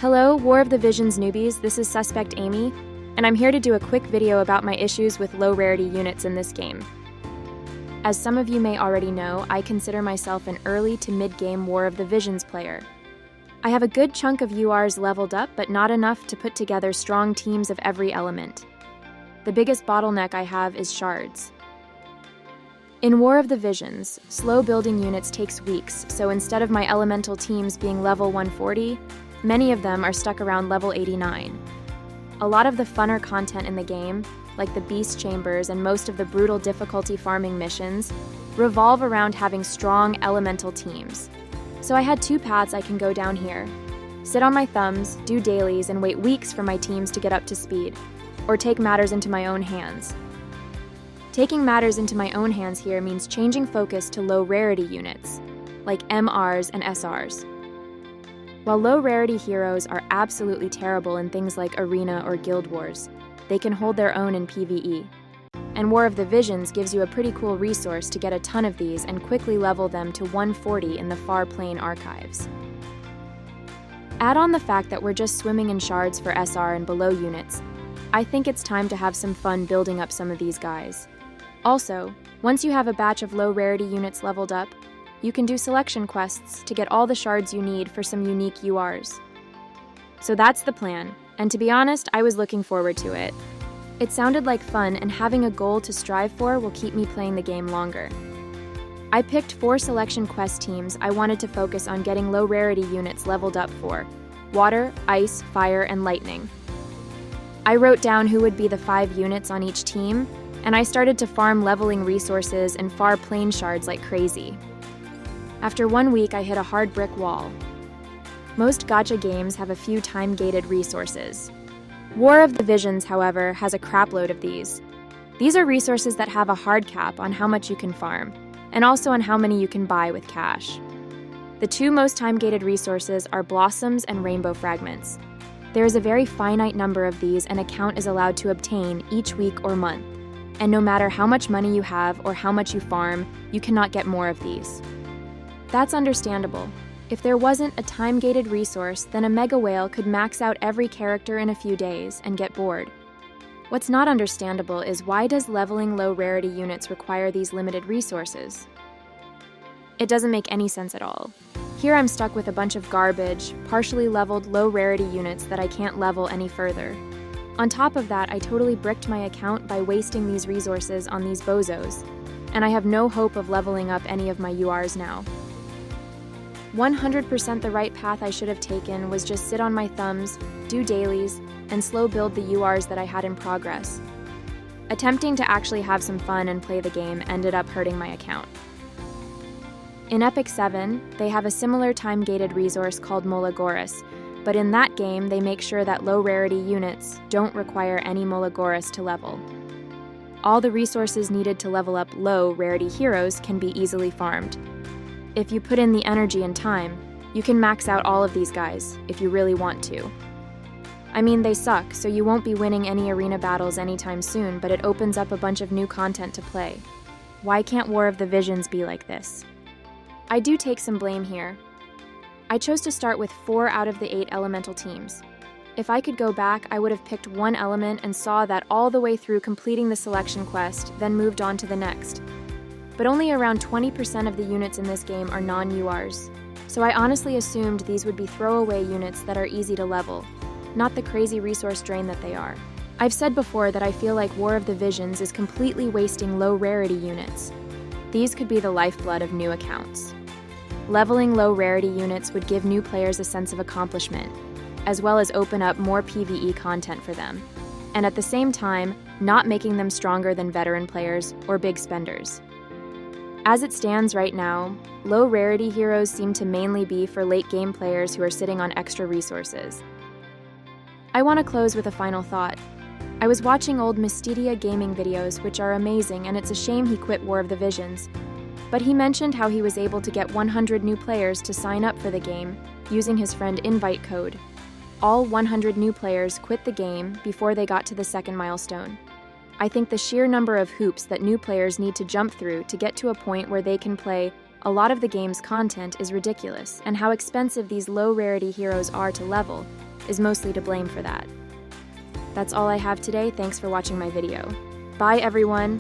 Hello, War of the Visions newbies, this is Suspect Amy, and I'm here to do a quick video about my issues with low rarity units in this game. As some of you may already know, I consider myself an early to mid-game War of the Visions player. I have a good chunk of URs leveled up, but not enough to put together strong teams of every element. The biggest bottleneck I have is shards. In War of the Visions, slow building units takes weeks, so instead of my elemental teams being level 140, many of them are stuck around level 89. A lot of the funner content in the game, like the beast chambers and most of the brutal difficulty farming missions, revolve around having strong elemental teams. So I had two paths I can go down here: sit on my thumbs, do dailies, and wait weeks for my teams to get up to speed, or take matters into my own hands. Taking matters into my own hands here means changing focus to low rarity units, like MRs and SRs. While low rarity heroes are absolutely terrible in things like Arena or Guild Wars, they can hold their own in PvE. And War of the Visions gives you a pretty cool resource to get a ton of these and quickly level them to 140 in the Far Plane archives. Add on the fact that we're just swimming in shards for SR and below units. I think it's time to have some fun building up some of these guys. Also, once you have a batch of low rarity units leveled up, you can do selection quests to get all the shards you need for some unique URs. So that's the plan, and to be honest, I was looking forward to it. It sounded like fun, and having a goal to strive for will keep me playing the game longer. I picked 4 selection quest teams I wanted to focus on getting low rarity units leveled up for: water, ice, fire, and lightning. I wrote down who would be the 5 units on each team, and I started to farm leveling resources and Far Plane shards like crazy. After 1 week, I hit a hard brick wall. Most gacha games have a few time-gated resources. War of the Visions, however, has a crapload of these. These are resources that have a hard cap on how much you can farm, and also on how many you can buy with cash. The 2 most time-gated resources are Blossoms and Rainbow Fragments. There is a very finite number of these an account is allowed to obtain each week or month, and no matter how much money you have or how much you farm, you cannot get more of these. That's understandable. If there wasn't a time-gated resource, then a Mega Whale could max out every character in a few days and get bored. What's not understandable is why does leveling low rarity units require these limited resources? It doesn't make any sense at all. Here I'm stuck with a bunch of garbage, partially leveled low rarity units that I can't level any further. On top of that, I totally bricked my account by wasting these resources on these bozos, and I have no hope of leveling up any of my URs now. 100% the right path I should have taken was just sit on my thumbs, do dailies, and slow build the URs that I had in progress. Attempting to actually have some fun and play the game ended up hurting my account. In Epic 7, they have a similar time-gated resource called Molagoras, but in that game they make sure that low rarity units don't require any Molagoras to level. All the resources needed to level up low rarity heroes can be easily farmed. If you put in the energy and time, you can max out all of these guys, if you really want to. I mean, they suck, so you won't be winning any arena battles anytime soon, but it opens up a bunch of new content to play. Why can't War of the Visions be like this? I do take some blame here. I chose to start with 4 out of the 8 elemental teams. If I could go back, I would have picked one element and saw that all the way through completing the selection quest, then moved on to the next. But only around 20% of the units in this game are non-URs, so I honestly assumed these would be throwaway units that are easy to level, not the crazy resource drain that they are. I've said before that I feel like War of the Visions is completely wasting low rarity units. These could be the lifeblood of new accounts. Leveling low rarity units would give new players a sense of accomplishment, as well as open up more PvE content for them, and at the same time, not making them stronger than veteran players or big spenders. As it stands right now, low rarity heroes seem to mainly be for late game players who are sitting on extra resources. I want to close with a final thought. I was watching old Mystidia gaming videos, which are amazing, and it's a shame he quit War of the Visions. But he mentioned how he was able to get 100 new players to sign up for the game using his friend invite code. All 100 new players quit the game before they got to the second milestone. I think the sheer number of hoops that new players need to jump through to get to a point where they can play a lot of the game's content is ridiculous, and how expensive these low-rarity heroes are to level is mostly to blame for that. That's all I have today. Thanks for watching my video. Bye, everyone!